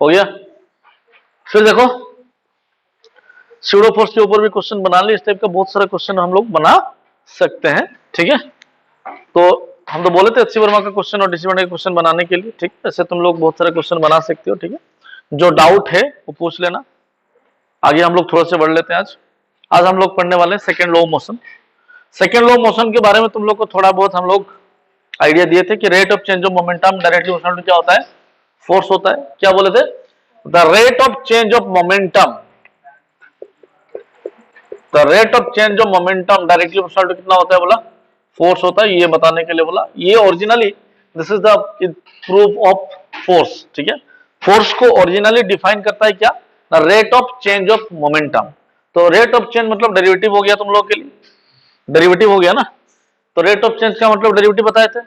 हो गया। फिर देखो स्यूडो फोर्स के ऊपर भी क्वेश्चन बना लिए, इस टाइप का बहुत सारा क्वेश्चन हम लोग बना सकते हैं। ठीक है, तो हम तो बोले थे अच्छी वर्मा का क्वेश्चन और डीसी का क्वेश्चन बनाने के लिए। ठीक है, ऐसे तुम लोग बहुत सारे क्वेश्चन बना सकते हो। ठीक है, जो डाउट है वो पूछ लेना। आगे हम लोग थोड़ा से बढ़ लेते हैं। आज हम लोग पढ़ने वाले हैं second law of motion. Second law of motion के बारे में तुम लोग को थोड़ा बहुत हम लोग आइडिया दिए थे कि rate of change of momentum directly proportional क्या होता है, फोर्स होता है। क्या बोले थे, the rate of change of momentum, the rate of change of momentum directly proportional कितना होता है, बोला फोर्स होता है। ये बताने के लिए बोला, ये originally this is the proof of force. ठीक है, फोर्स को ओरिजिनली डिफाइन करता है क्या, the rate of change of momentum. तो रेट ऑफ चेंज मतलब डेरिवेटिव हो गया तुम लोग के लिए, डेरिवेटिव हो गया ना। तो रेट ऑफ चेंज का मतलब डेरिवेटिव बताए थे।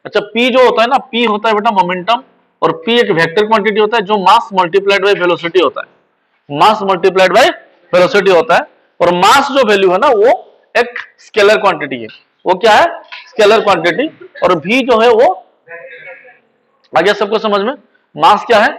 अच्छा, पी जो होता है ना, पी होता है बेटा मोमेंटम, और पी एक वेक्टर क्वांटिटी होता है जो मास मल्टीप्लाइड बाय वेलोसिटी होता है। मास मल्टीप्लाइड बाय वेलोसिटी होता है, और मास जो वैल्यू है ना वो एक स्केलर क्वांटिटी है। वो क्या है, स्केलर क्वांटिटी। और भी जो है वो आ गया सबको समझ में, मास क्या है,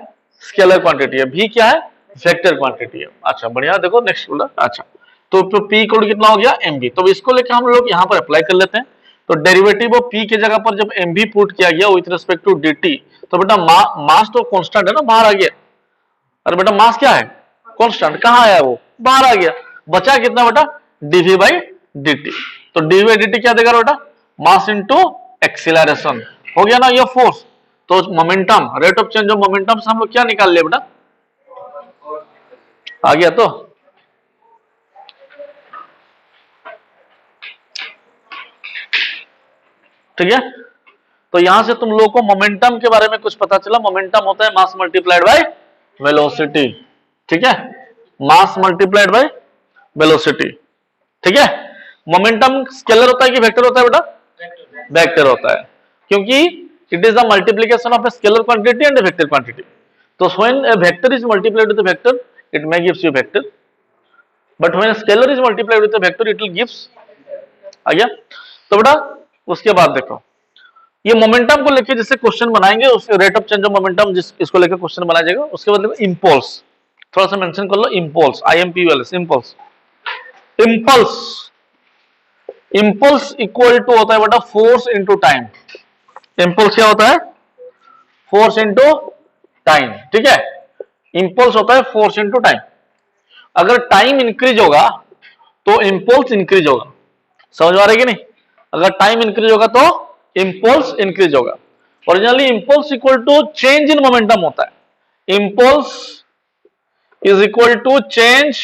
स्केलर क्वांटिटी है, भी क्या है, वेक्टर क्वांटिटी है। अच्छा बढ़िया, देखो नेक्स्ट बोला। अच्छा, तो P इक्वल कितना हो गया, mv। तो इसको लेकर हम लोग यहाँ पर अप्लाई कर लेते हैं। तो डेरिवेटिव ऑफ P के जगह पर जब mv पुट किया गया विथ रिस्पेक्ट टू dt, तो बेटा मास तो कांस्टेंट है ना, बाहर आ गया। अरे बेटा मास क्या है, कांस्टेंट, कहाँ आया वो, बाहर आ गया। बचा कितना बेटा, dv बाई dt। तो dv बाई dt क्या देगा बेटा, मास इंटू एक्सीलरेशन। हो गया ना ये फोर्स। तो momentum, rate of change of momentum से हम लोग क्या निकाल लिया बेटा, आ गया। तो ठीक है, तो यहां से तुम लोगों को मोमेंटम के बारे में कुछ पता चला। मोमेंटम होता है मास मल्टीप्लाइड बाय वेलोसिटी। ठीक है, मास मल्टीप्लाइड बाय वेलोसिटी। ठीक है, मोमेंटम स्केलर होता है कि वेक्टर होता है बेटा, वेक्टर होता है, क्योंकि it is the multiplication of a scalar quantity and a vector quantity. तो when a vector is multiplied with a vector it may gives you vector, but when a scalar is multiplied with a vector it will gives, आ गया। तो बेटा उसके बाद देखो, ये momentum को लेके जैसे क्वेश्चन बनाएंगे, उसके rate of change of momentum जिस इसको लेके क्वेश्चन बनाया जाएगा। उसके बाद देखो इंपल्स, थोड़ा सा मेंशन कर लो, impulse, IMPULS, impulse. Impulse, impulse equal to होता है बेटा फोर्स इनटू टाइम। इंपल्स क्या होता है, फोर्स इनटू टाइम। ठीक है, इंपल्स होता है फोर्स इनटू टाइम। अगर टाइम इंक्रीज होगा तो इंपल्स इंक्रीज होगा। समझ में आ रहा है कि नहीं, अगर टाइम इंक्रीज होगा तो इंपल्स इंक्रीज होगा। Originally impulse equal to change in momentum होता है। Impulse is equal to change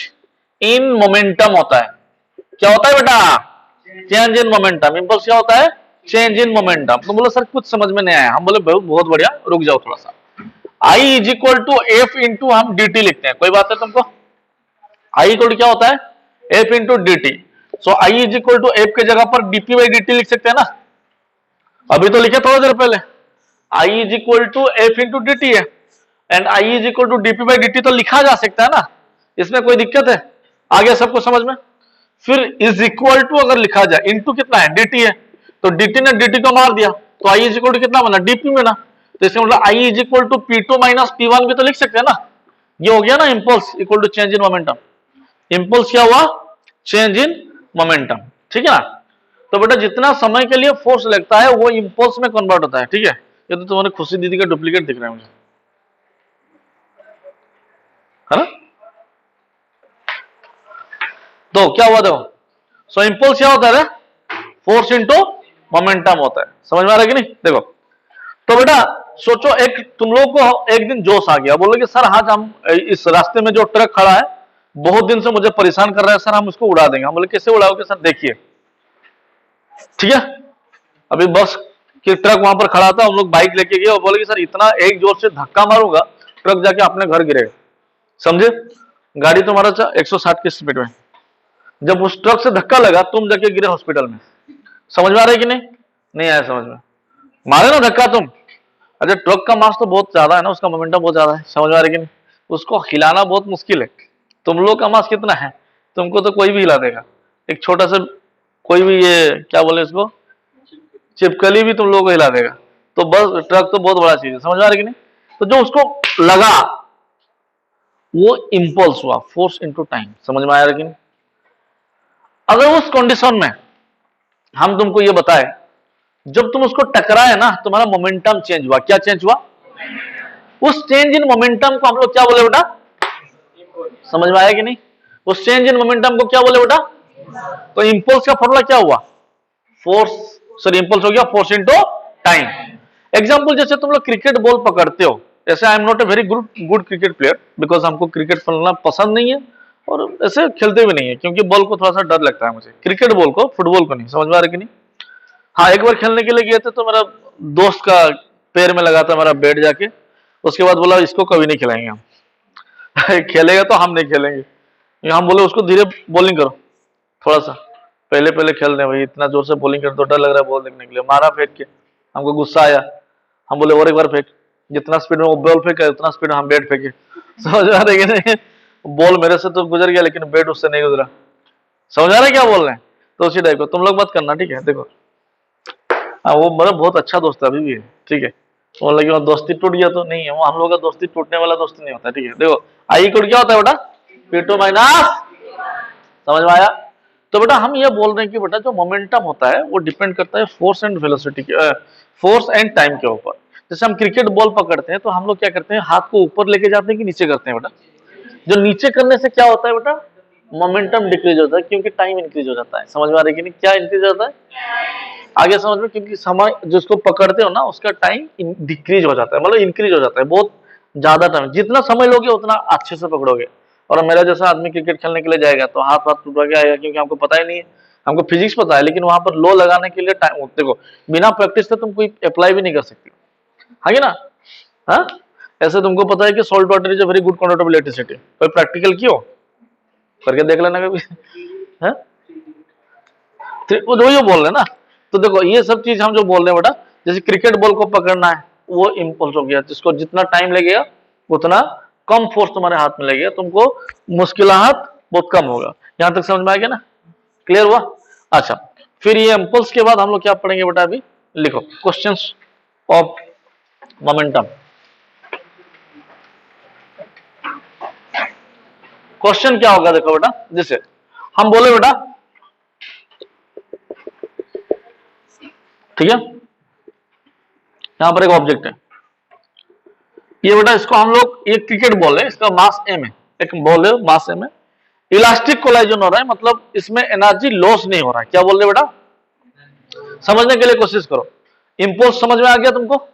in momentum होता है। क्या होता है बेटा, चेंज इन मोमेंटम। इंपल्स क्या होता है, चेंज इन मोमेंटम। तो बोलो सर कुछ समझ में नहीं आया, हम बोले बहुत बढ़िया, रुक जाओ थोड़ा सा। I is equal to F into हम dt लिखते हैं, कोई बात है तुमको। I इक्वल टू क्या होता है, F into dt। So I is equal to F के जगह पर dp बाई dt लिख सकते हैं ना, अभी तो लिखे थोड़ा देर पहले। I is equal to F into dt है, and I is equal to dp by dt तो लिखा जा सकता है ना, इसमें कोई दिक्कत है, आ गया सबको समझ में। फिर इज इक्वल टू अगर लिखा जाए, इंटू कितना है, dt है, तो dt ने dt को मार दिया, तो I इज इक्वल टू कितना बना, dp में ना। तो इसका मतलब I is equal to P2 minus P1 भी तो लिख सकते हैं ना। ये हो गया ना impulse equal to change in momentum. Impulse क्या हुआ, चेंज इन मोमेंटम। ठीक है ना। तो बेटा जितना समय के लिए फोर्स लगता है वो इंपल्स में कन्वर्ट होता है। ठीक है, ये तो तुम्हारे खुशी दीदी का डुप्लीकेट दिख रहा है मुझे, है ना। तो क्या हुआ देखो, सो इंपल्स क्या होता है, फोर्स इनटू मोमेंटम होता है। समझ में आ रहा है कि नहीं। देखो तो बेटा सोचो, एक तुम लोग को एक दिन जोश आ गया, बोलो कि सर आज हम इस रास्ते में जो ट्रक खड़ा है बहुत दिन से मुझे परेशान कर रहा है, सर हम उसको उड़ा देंगे। हम बोले कैसे उड़ाओगे, सर देखिए। ठीक है, अभी बस कि ट्रक वहां पर खड़ा था, हम लोग बाइक लेके गए और बोले कि सर इतना एक जोर से धक्का मारूंगा ट्रक जाके अपने घर गिरेगा। समझे, गाड़ी तुम्हारा 160 की स्पीड में, जब उस ट्रक से धक्का लगा तुम जाके गिरे हॉस्पिटल में। समझ में आ रहा है कि नहीं, नहीं आया समझ में, मारे ना धक्का तुम। अच्छा ट्रक का मास तो बहुत ज्यादा है ना, उसका मोमेंटम बहुत ज्यादा है, समझ में आ रहा है कि नहीं, उसको हिलाना बहुत मुश्किल है। तुम लोग का मास कितना है, तुमको तो कोई भी हिला देगा। एक छोटा सा कोई भी ये क्या बोले इसको, चिपकली भी तुम लोग को हिला देगा। तो बस ट्रक तो बहुत बड़ा चीज है, समझ में आ रहा है कि नहीं। तो जो उसको लगा वो इंपल्स हुआ, फोर्स इनटू टाइम। समझ में आया कि नहीं? अगर उस कंडीशन में हम तुमको ये बताए, जब तुम उसको टकराए ना, तुम्हारा मोमेंटम चेंज हुआ। क्या चेंज हुआ? उस चेंज इन मोमेंटम को हम लोग क्या बोले बेटा? समझ में आया कि नहीं? उस चेंज इन मोमेंटम को क्या बोले बेटा? तो इंपल्स का फॉर्मूला क्या हुआ? फोर्स, सॉरी इंपल्स हो गया फोर्स इनटू टाइम। एग्जांपल, जैसे तुम लोग क्रिकेट बॉल पकड़ते हो, ऐसे I am not a very good cricket player, because हमको क्रिकेट खेलना पसंद नहीं है और ऐसे खेलते भी नहीं है, क्योंकि बॉल को थोड़ा सा डर लगता है मुझे, क्रिकेट बॉल को, फुटबॉल को नहीं। समझ में आ रहा है कि नहीं? हाँ, एक बार खेलने के लिए गए थे तो मेरा दोस्त का पैर में लगा था मेरा बैट जाके, उसके बाद बोला इसको कभी नहीं खिलाएंगे हम। खेलेगा तो हम नहीं खेलेंगे। हम बोले उसको धीरे बॉलिंग करो थोड़ा सा, पहले पहले खेल रहे भाई, इतना जोर से बॉलिंग कर तो डर लग रहा है बॉल देखने के लिए। मारा फेंक के, हमको गुस्सा आया, हम बोले और एक बार फेंक। जितना स्पीड में वो बॉल फेंका उतना स्पीड हम बैट फेंके। समझ आ रही है कि नहीं? बॉल मेरे से तो गुजर गया लेकिन बैट उससे नहीं गुजरा। समझ आ रहा है क्या बोल रहे हैं? तो उसी टाइप को तुम लोग मत करना, ठीक है? देखो, हाँ, वो मेरा बहुत अच्छा दोस्त है, अभी भी है, ठीक है? वो लगे वो दोस्ती टूट गया तो नहीं है, वो हम लोग का दोस्ती टूटने वाला दोस्ती नहीं होता, ठीक है? देखो, आई इक्वल क्या होता है बेटा? P2 minus. समझ में आया? तो बेटा हम ये बोल रहे हैं कि बेटा जो मोमेंटम होता है वो डिपेंड करता है फोर्स एंड वेलोसिटी के, फोर्स एंड टाइम के ऊपर। जैसे हम क्रिकेट बॉल पकड़ते हैं तो हम लोग क्या करते हैं, हाथ को ऊपर लेके जाते हैं कि नीचे करते हैं बेटा? जो नीचे करने से क्या होता है बेटा? मोमेंटम डिक्रीज होता है, क्योंकि टाइम इंक्रीज हो जाता है। समझ में आ रही है कि नहीं? क्या इंक्रीज होता है? आगे समझ में, क्योंकि समय जिसको पकड़ते हो ना उसका टाइम डिक्रीज हो जाता है, मतलब इंक्रीज हो जाता है, बहुत ज्यादा टाइम। जितना समय लोगे उतना अच्छे से पकड़ोगे। और मेरा जैसा आदमी क्रिकेट खेलने के लिए जाएगा तो हाथ हाथ टूटा के आएगा, क्योंकि हमको पता ही नहीं है। हमको फिजिक्स पता है लेकिन वहां पर लो लगाने के लिए टाइम, देखो बिना प्रैक्टिस से तुम कोई अप्लाई भी नहीं कर सकते, है ना? हाँ, ऐसे तुमको पता है कि salt water is a very good conductor of electricity. कोई प्रैक्टिकल क्यों करके देख लेना कभी। है? वो जो ये बोल रहे हैं ना, तो देखो ये सब चीज हम जो बोल रहे हैं बेटा, जैसे क्रिकेट बॉल को पकड़ना है वो इम्पल्स हो गया, जिसको जितना टाइम लगेगा उतना कम फोर्स तुम्हारे हाथ में लगेगा, तुमको मुश्किलात बहुत कम होगा। यहां तक समझ में आ गया ना? क्लियर हुआ? अच्छा, फिर ये इम्पल्स के बाद हम लोग क्या पढ़ेंगे बेटा? अभी लिखो क्वेश्चंस ऑफ मोमेंटम। क्वेश्चन क्या होगा देखो बेटा, जैसे हम बोले बेटा, ठीक है, यहां पर एक ऑब्जेक्ट है, ये बेटा इसको हम लोग, ये क्रिकेट बॉल है, इसका मास m है, एक बॉल है मास m है, इलास्टिक कोलाइजन हो रहा है, मतलब इसमें एनर्जी लॉस नहीं हो रहा है। क्या बोल रहे बेटा? समझने के लिए कोशिश करो। इंपल्स समझ में आ गया तुमको?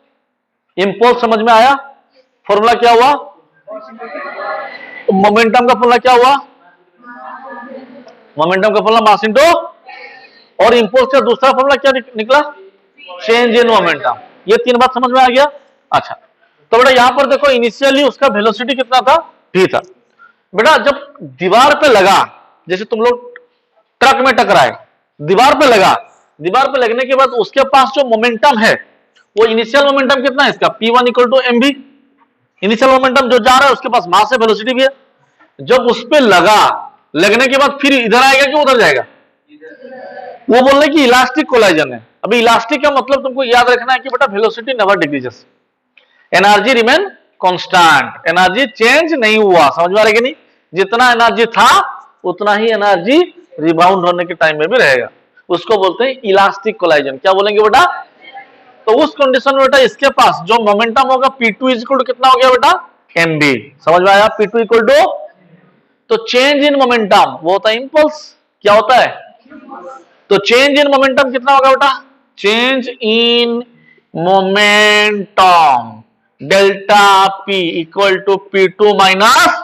इंपल्स समझ में आया? फॉर्मूला क्या हुआ? मोमेंटम का फॉर्मूला क्या हुआ? मोमेंटम का फॉर्मूला मास इनटू, और इंपल्स का दूसरा फॉर्मूला क्या निकला? Change in momentum. ये तीन बात समझ में आ गया? अच्छा, तो बेटा यहां पर देखो, इनिशियली उसका वेलोसिटी कितना था? v था। बेटा जब दीवार पे लगा, जैसे तुम लोग ट्रक में टकराए, दीवार पे लगा, दीवार पे लगने के बाद उसके पास जो मोमेंटम है, वो इनिशियल मोमेंटम कितना है इसका? P1 equal to mv। Initial momentum जो जा रहा है उसके पास मास है, वेलोसिटी भी है। जब उस पे लगा, लगने के बाद फिर इधर आएगा कि उधर जाएगा? वो बोल रहे कि इलास्टिक कोलाइजन है। अभी इलास्टिक का मतलब तुमको याद रखना है कि बेटा velocity never decreases, energy remain constant, energy change नहीं हुआ। समझ में आ रहा है कि नहीं? जितना एनर्जी था उतना ही एनर्जी रिबाउंड होने के टाइम में भी रहेगा, उसको बोलते हैं इलास्टिक कोलाइजन। क्या बोलेंगे बेटा? तो उस कंडीशन में बेटा इसके पास जो मोमेंटम होगा P2 इक्वल टू कितना हो गया बेटा? mv। समझ में आया? P2 इक्वल टू, तो चेंज इन मोमेंटम वो होता है इंपल्स। क्या होता है? तो चेंज इन मोमेंटम कितना होगा बेटा? Change in momentum delta P equal to P2 minus,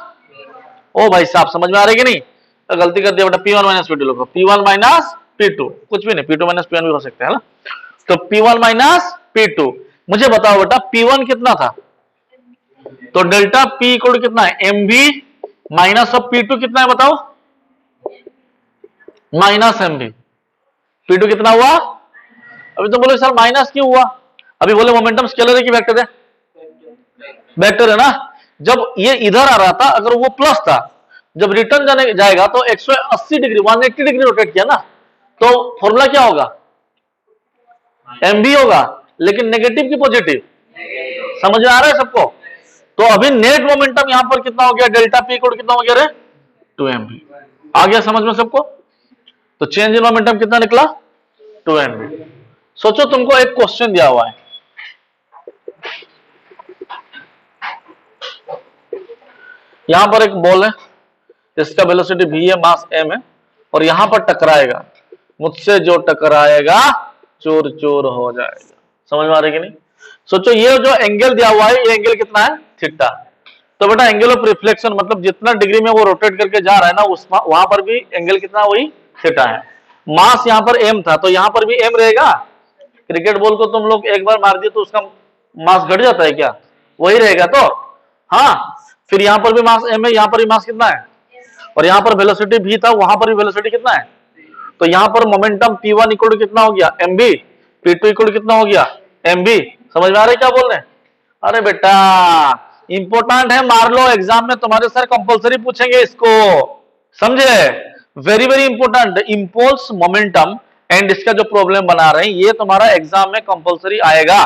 ओ भाई साहब समझ में आ रही है कि नहीं? तो गलती कर दिया बेटा, P1 माइनस P2 लिखो, P1 माइनस P2, कुछ भी नहीं, P2 माइनस P1 भी हो सकते हैं ना। तो P1 माइनस P2, मुझे बताओ बेटा P1 कितना था? तो डेल्टा P इक्वल टू कितना है? mv माइनस ऑफ P2 कितना है बताओ? Minus mv। P2 कितना हुआ? अभी तो बोले सर माइनस क्यों हुआ? अभी बोले मोमेंटम स्केलर है कि वेक्टर है? वेक्टर है ना। जब ये इधर आ रहा था, अगर वो प्लस था, जब रिटर्न जाने जाएगा तो 180 डिग्री 180 डिग्री रोटेट किया ना, तो फॉर्मूला क्या होगा? mv होगा। लेकिन नेगेटिव की पॉजिटिव? समझ में आ रहा है सबको? तो अभी नेट मोमेंटम यहां पर कितना हो गया, डेल्टा पी इक्वल कितना हो गया रे, 2mv। आ गया समझ में सबको? तो चेंज इन मोमेंटम कितना निकला, 2mv। सोचो तुमको एक क्वेश्चन दिया हुआ है, यहां पर एक बॉल है, इसका वेलोसिटी v है, मास m है, और यहां पर टकराएगा, मुझसे जो टकराएगा चूर चूर हो जाएगा। समझ में आ रही कि नहीं? सोचो ये जो एंगल दिया हुआ है, ये एंगल कितना है, थीटा। तो बेटा एंगल ऑफ रिफ्लेक्शन मतलब जितना डिग्री में वो रोटेट करके जा रहा है ना, उस वहां पर भी एंगल कितना, वही थीटा है। मास यहां पर m था, तो यहां पर भी m रहेगा। क्रिकेट बॉल को तुम लोग एक बार मार दिए तो उसका मास घट जाता है क्या, वही रहेगा। तो हाँ, फिर यहां पर भी मास m है, यहां पर भी मास कितना है, और यहां पर वेलोसिटी v था, वहां पर भी वेलोसिटी कितना है। तो यहां पर मोमेंटम p1 इक्वल कितना हो गया, mv, p2 इक्वल कितना हो गया, mv। समझ में आ रहा है क्या बोल रहे हैं? अरे बेटा इंपॉर्टेंट है, मार लो, एग्जाम में तुम्हारे सर कंपलसरी पूछेंगे इसको, समझे? Very very important, impulse momentum and इसका जो प्रॉब्लम बना रहे हैं ये तुम्हारा एग्जाम में कंपलसरी आएगा,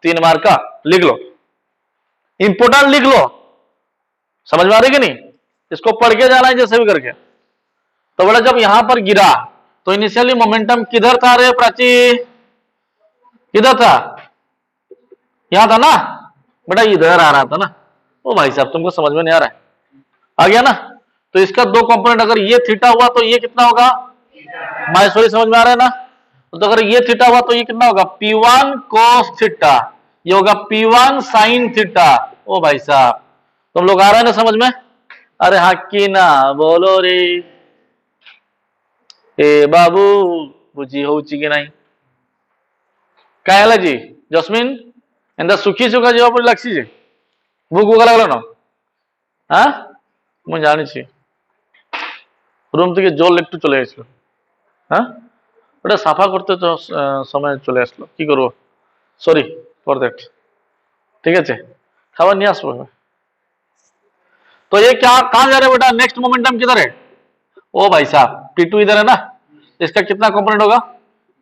3 मार्क का। लिख लो, इंपॉर्टेंट लिख लो। समझ में आ रही कि नहीं? इसको पढ़ के जाना है जैसे भी करके। तो बेटा जब यहां पर गिरा तो इनिशियली मोमेंटम किधर था रे प्राची, किधर था, यहां था ना बेटा, इधर आ रहा था ना। ओ भाई साहब तुमको समझ में नहीं आ रहा है, आ गया ना? तो इसका दो कंपोनेंट, अगर ये थीटा हुआ तो ये कितना होगा, माहेश्वरी समझ में आ रहा है ना? तो अगर ये थीटा हुआ तो ये कितना होगा, P1 cos थीटा, ये होगा P1 sin थीटा। ओ भाई साहब तुम लोग आ रहा है ना समझ में? अरे हाँ की ना बोलो रे, ए बाबू बुझी होची कि नहीं? क्या है जी जस्मिन एंदा सुखी सुखा जीवा पर लगसी जे भूख भूख लागलो ना, हाँ मुझे जानी छी रूम থেকে জল একটু চলে আসলো, হ্যাঁ ওটা সাফা করতে তো সময় চলে আসলো, কি করব, সরি ফর দ্যাট। ঠিক আছে খাবার নিয়ে আসবো। तो ये क्या कहां जा रहे हैं बेटा, नेक्स्ट मोमेंटम किधर है, ओ भाई साहब P2 इधर है ना, इसका कितना कंपोनेंट होगा,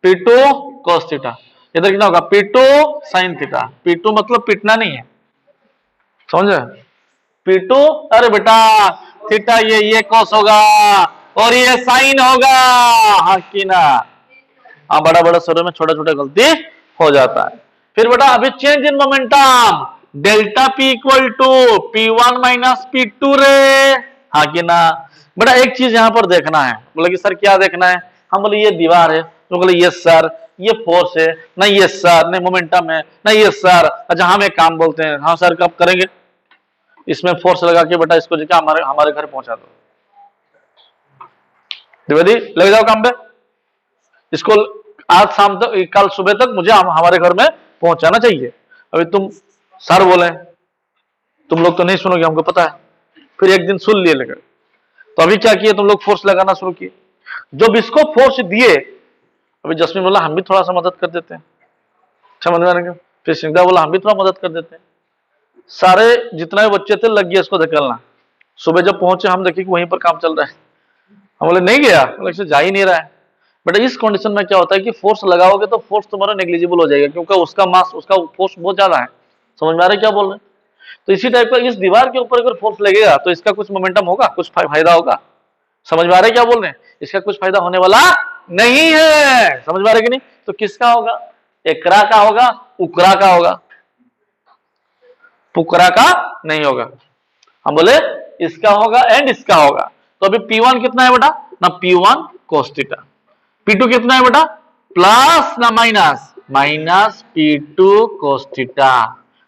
P2 cos थीटा, इधर कितना होगा P2 sin थीटा। P2 मतलब पिटना नहीं है, समझे? P2 अरे बेटा थीटा ये cos होगा और ये साइन होगा, हाँ की ना? हाँ बड़ा बड़ा स्वरों में छोटा छोटा गलती हो जाता है। फिर बेटा अभी change in momentum, delta P equal to P1 minus P2 रे, हाँ कि ना? बेटा एक चीज यहां पर देखना है, बोले कि सर क्या देखना है, हम बोले ये दीवार है, तो बोले यस सर, ये फोर्स है, नहीं यस सर, नहीं मोमेंटम है, नहीं यस सर। अच्छा हम एक काम बोलते हैं, हाँ सर कब करेंगे, इसमें फोर्स लगा के बेटा इसको जगह हमारे हमारे घर पहुंचा दो, द्विवेदी लग जाओ काम पे, इसको आज शाम तक कल सुबह तक मुझे हमारे घर में पहुंचाना चाहिए। अभी तुम सर बोले, तुम लोग तो नहीं सुनोगे हमको पता है, फिर एक दिन सुन लिए लेकर, तो अभी क्या किए तुम लोग, फोर्स लगाना शुरू किए। जब इसको फोर्स दिए, अभी जस्मीन बोला हम भी थोड़ा सा मदद कर देते हैं, समझ में आएगा? फिर सिंधा बोला हम भी थोड़ा मदद कर देते हैं, सारे जितना भी बच्चे थे लग गए इसको धकेलना। सुबह जब पहुंचे हम देखे कि वहीं पर काम चल रहा है, हम बोले नहीं गया, बोले जा ही नहीं रहा है। बट इस कंडीशन में क्या होता है कि फोर्स लगाओगे तो फोर्स तुम्हारा नेग्लिजिबल हो जाएगा, क्योंकि उसका मास, उसका फोर्स बहुत ज्यादा है। समझ में आ रहा है क्या बोल रहे हैं? तो इसी टाइप का इस दीवार के ऊपर अगर फोर्स लगेगा तो इसका कुछ मोमेंटम होगा, कुछ फायदा होगा। समझ में आ रहा है क्या बोल रहे हैं? इसका कुछ फायदा होने वाला नहीं है, समझ में आ रहा है कि नहीं? तो किसका होगा, एकरा का होगा, उकरा का होगा, पुकरा का नहीं होगा। हम बोले इसका होगा एंड इसका होगा। तो अभी P1 कितना है बेटा ना, P1 cos थीटा, P2 कितना है बेटा, प्लस ना minus, minus P2 cos theta.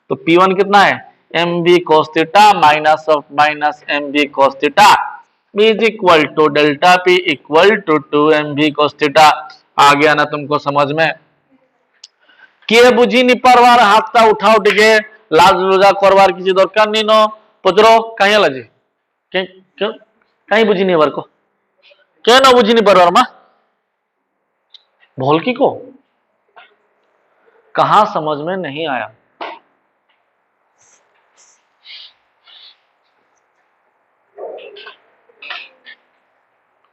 तो P1 कितना है, mv cos theta minus of minus mv cos theta is equal to delta P equal to 2mv cos theta. आ गया ना तुमको समझ में? किए बुझी नी परवार हाथटा उठाओ टिके, लाज लज्जा करवार किसी दरकार नहीं नो, पचरो कहीं लाजी कहीं बुझी नहीं बार को, क्या ना बुझी नहीं परवार मा भोलकी को कहां समझ में नहीं आया?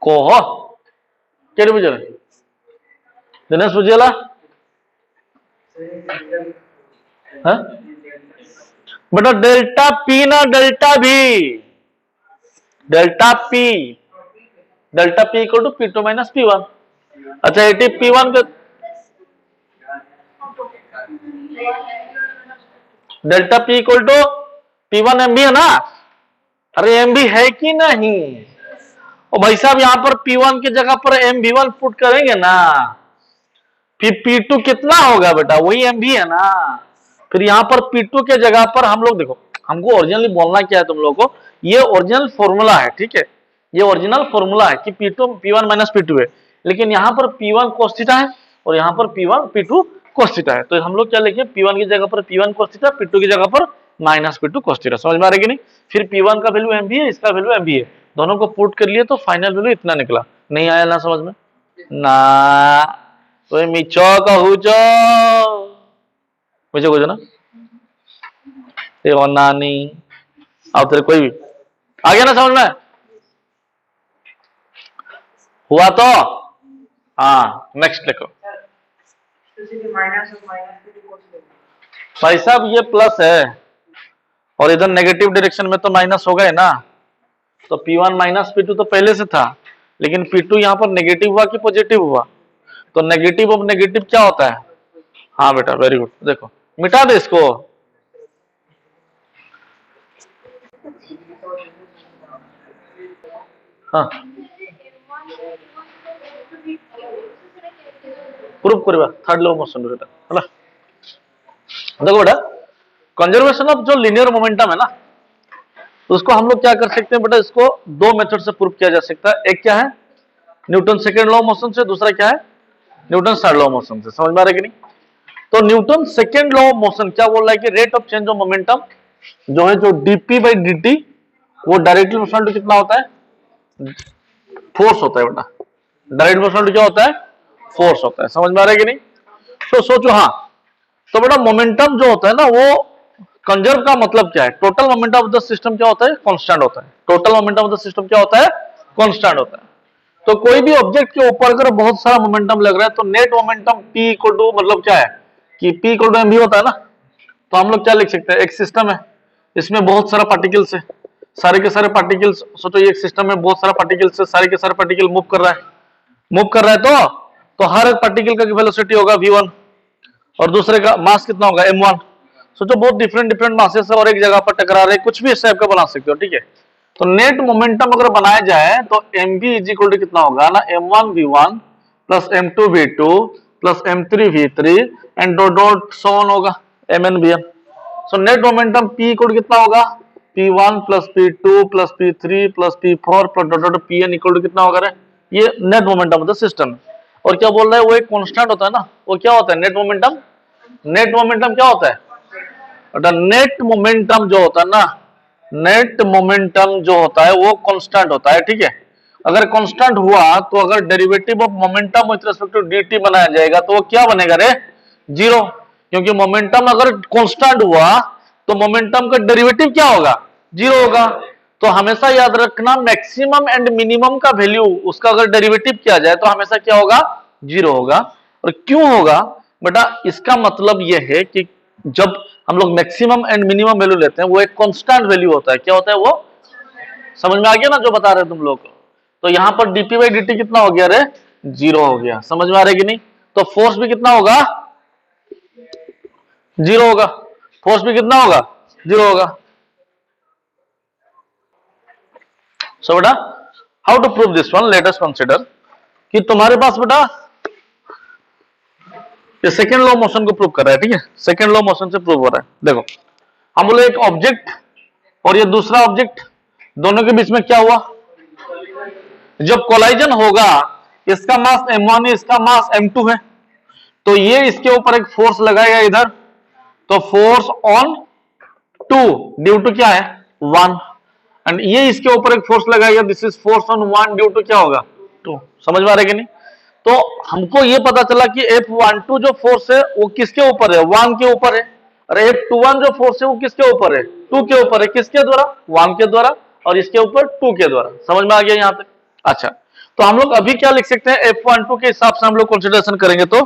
कोह केड़े बुझे दिनेश बुझेला, हाँ बेटा डेल्टा पी ना डेल्टा भी, delta P, delta P equal to P2 minus P1। अच्छा एटी P1 के delta P equal to P1 MB है ना। अरे MB है कि नहीं? और भाई साहब यहां पर P1 की जगह पर MB1 पुट करेंगे ना, फिर P2 कितना होगा बेटा, वही MB है ना। फिर यहां पर P2 के जगह पर हम लोग देखो, हमको ओरिजिनली बोलना क्या है तुम लोगों को, ये ओरिजिनल फॉर्मूला है, ठीक है, ये ओरिजिनल फॉर्मूला है कि P2 P1 माइनस P2 है, लेकिन यहां पर P1 cos थीटा है और यहां पर P2 cos थीटा है, तो हम लोग क्या लिखें, P1 की जगह पर P1 cos थीटा, P2 की जगह पर माइनस P2 cos थीटा। समझ में आ रही कि नहीं? फिर P1 का वैल्यू MB है, इसका वैल्यू MB है, दोनों को पुट कर लिए तो फाइनल वैल्यू इतना निकला। नहीं आया ना समझ में ना, तो मिचो कहूचो मुझे कुछ ना ते नानी अब तेरे कोई भी आ गया ना समझ में, हुआ तो हाँ नेक्स्ट लिखो। भाई साहब ये प्लस है और इधर नेगेटिव डायरेक्शन में तो माइनस होगा ही ना, तो P1 माइनस P2 तो पहले से था, लेकिन P2 यहां पर नेगेटिव हुआ कि पॉजिटिव हुआ, तो नेगेटिव ऑफ नेगेटिव क्या होता है? हाँ बेटा वेरी गुड, देखो मिटा दे इसको। हाँ प्रूफ करवा थर्ड लॉ मोशन बेटा है। देखो बेटा कंजर्वेशन ऑफ जो लीनियर मोमेंटम है ना, तो उसको हम लोग क्या कर सकते हैं बेटा, इसको दो मेथड से प्रूफ किया जा सकता है। एक क्या है न्यूटन सेकेंड लॉ मोशन से, दूसरा क्या है न्यूटन थर्ड लॉ मोशन से। समझ में आ रहा है कि नहीं? तो न्यूटन सेकेंड लॉ मोशन क्या बोल रहा है कि rate of change of momentum जो है जो dp बाई dt वो डायरेक्टली प्रोपोर्शनल टू कितना होता है, फोर्स होता है बेटा, डायरेक्ट प्रोपोर्शनल टू क्या होता है, फोर्स होता है। समझ में आ रहा है कि नहीं? तो सोचो हाँ, तो बेटा मोमेंटम जो होता है ना वो कंजर्व का मतलब क्या है, total momentum of the system क्या होता है, कांस्टेंट होता है। Total momentum of the system क्या होता है, कांस्टेंट होता है। तो कोई भी ऑब्जेक्ट के ऊपर अगर बहुत सारा मोमेंटम लग रहा है तो net momentum P equal to मतलब क्या है कि P इक्वल टू mv होता है ना। तो हम लोग क्या लिख सकते हैं, एक सिस्टम है इसमें बहुत सारा पार्टिकल्स है, सारे के सारे पार्टिकल्स, सोचो ये एक सिस्टम में बहुत सारा पार्टिकल्स है, सारे के सारे पार्टिकल मूव कर रहा है, मूव कर रहा है, तो हर एक पार्टिकल का वेलोसिटी होगा v1 और दूसरे का मास कितना होगा m1। सोचो बहुत डिफरेंट डिफरेंट मासेस है और एक जगह पर टकरा रहे, कुछ भी इस टाइप का बना सकते हो, ठीक है। तो नेट मोमेंटम अगर बनाया जाए तो mv इज इक्वल टू कितना होगा ना, m1 v1 plus m2 v2 plus m3 v3 and dot dot so on होगा mn vn। So net momentum p equal कितना होगा, p1 plus p2 plus p3 plus p4 plus dot dot pn equal to कितना होगा रे, ये net momentum of the system है। और क्या बोल रहा है वो एक कांस्टेंट होता है ना, वो क्या होता है नेट मोमेंटम, नेट मोमेंटम क्या होता है बेटा, नेट मोमेंटम जो होता है ना, नेट मोमेंटम जो होता है वो कांस्टेंट होता है, ठीक है। अगर कांस्टेंट हुआ तो अगर derivative of momentum with respect to dt बनाया जाएगा तो वो क्या बनेगा रे, जीरो, क्योंकि मोमेंटम अगर कांस्टेंट हुआ तो मोमेंटम का डेरिवेटिव क्या होगा, जीरो होगा। तो हमेशा याद रखना मैक्सिमम एंड मिनिमम का वैल्यू उसका अगर डेरिवेटिव किया जाए तो हमेशा क्या होगा, जीरो होगा। और क्यों होगा बेटा, इसका मतलब यह है कि जब हम लोग मैक्सिमम एंड मिनिमम वैल्यू लेते हैं वो एक कांस्टेंट वैल्यू होता है, क्या होता है वो, समझ में आ गया ना जो बता रहे हैं तुम लोग को। तो यहां पर dp बाई dt कितना हो गया रे, जीरो हो गया। समझ में आ रहा है कि नहीं? तो फोर्स भी कितना होगा, जीरो होगा, फोर्स भी कितना होगा, जीरो होगा। सो बेटा how to prove this one, let us consider कि तुम्हारे पास बेटा ये सेकेंड लॉ मोशन को प्रूव कर रहा है, ठीक है, सेकेंड लॉ मोशन से प्रूव हो रहा है। देखो हम बोले एक ऑब्जेक्ट और ये दूसरा ऑब्जेक्ट, दोनों के बीच में क्या हुआ, जब कोलाइजन होगा इसका मास m1 है, इसका मास m2 है, तो ये इसके ऊपर एक फोर्स लगाएगा इधर, तो फोर्स ऑन 2 ड्यू टू क्या है 1, एंड ये इसके ऊपर एक फोर्स लगाएगा, this is force on 1 due to क्या होगा 2। समझ में आ रहा है कि नहीं? तो हमको ये पता चला कि F12 जो फोर्स है वो किसके ऊपर है, 1 के ऊपर है, और F21 जो फोर्स है वो किसके ऊपर है, 2 के ऊपर है, किसके द्वारा, 1 के द्वारा, और इसके ऊपर 2 के द्वारा। समझ में आ गया यहां तक? अच्छा तो हम लोग अभी क्या लिख सकते हैं, F12 के हिसाब से हम लोग कंसिडरेशन करेंगे तो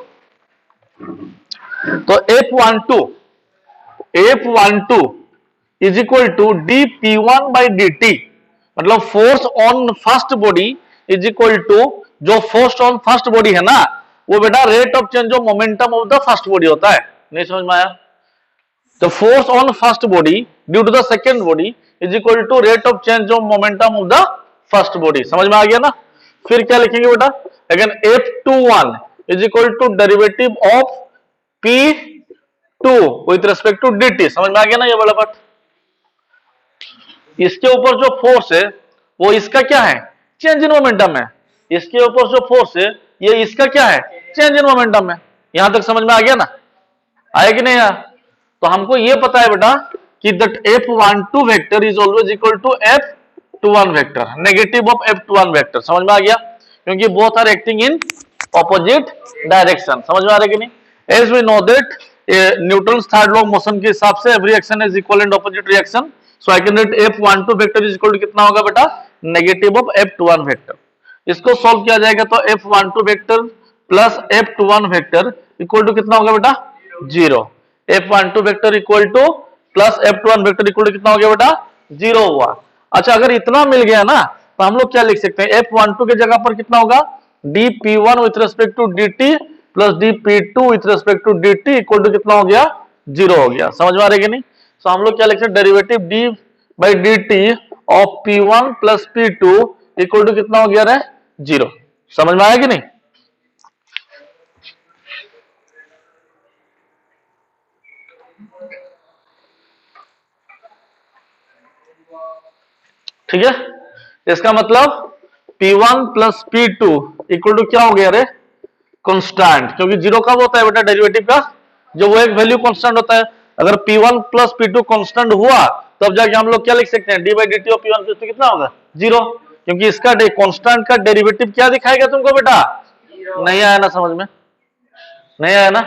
F12 is equal to D P one by D T, मतलब force on first body is equal to, जो फोर्स ऑन फर्स्ट बॉडी है ना वो बेटा rate of change of momentum of the first body होता है। नहीं समझ में आया? तो force on first body due to the second body is equal to rate of change of momentum of the first body. समझ में आ गया ना? फिर क्या लिखेंगे बेटा? Again F21 is equal to derivative of P2 with respect to dt। समझ में आ गया ना ये वाला पार्ट? इसके ऊपर जो फोर्स है वो इसका क्या है? चेंज इन मोमेंटम है। इसके ऊपर जो फोर्स है ये इसका क्या है? चेंज इन मोमेंटम है। यहां तक समझ में आ गया ना? आया कि नहीं आया? तो हमको ये पता है बेटा कि that F12 vector is always equal to F21 vector, negative of F21 vector. समझ में आ गया? क्योंकि both are acting in opposite direction. समझ में आ रहा है कि नहीं? As we know that Newton's third law of motion के हिसाब से every action is equal and opposite reaction, so I can write F12 vector is equal to कितना होगा बेटा? Negative of F21 vector. इसको सॉल्व किया जाएगा तो F12 vector plus F21 vector equal to कितना होगा बेटा? 0। F12 vector equal to plus F21 vector equal to कितना हो गया बेटा? 0 हुआ। अच्छा, अगर इतना मिल गया ना तो हम लोग क्या लिख सकते हैं? F12 के जगह पर कितना होगा? dP1 with respect to dt plus dP2 with respect to dt equal to कितना हो गया? 0 हो गया। समझ में आ रहा है कि नहीं? तो हम लोग क्या लिख सकते हैं? Derivative d by dt of P1 plus P2 equal to कितना हो गया रे? 0। समझ में आया कि नहीं? ठीक है, इसका मतलब P1 plus P2 equal to क्या हो गया रे? कांस्टेंट। क्योंकि 0 कब होता है बेटा डेरिवेटिव का? जो वो एक वैल्यू कांस्टेंट होता है। अगर P1 प्लस P2 कांस्टेंट हुआ तब जाके हम लोग क्या लिख सकते हैं? d by dt of P1 तो कितना होगा? 0। क्योंकि इसका कांस्टेंट का डेरिवेटिव क्या दिखाएगा तुमको बेटा? नहीं आया ना समझ में? नहीं आया ना?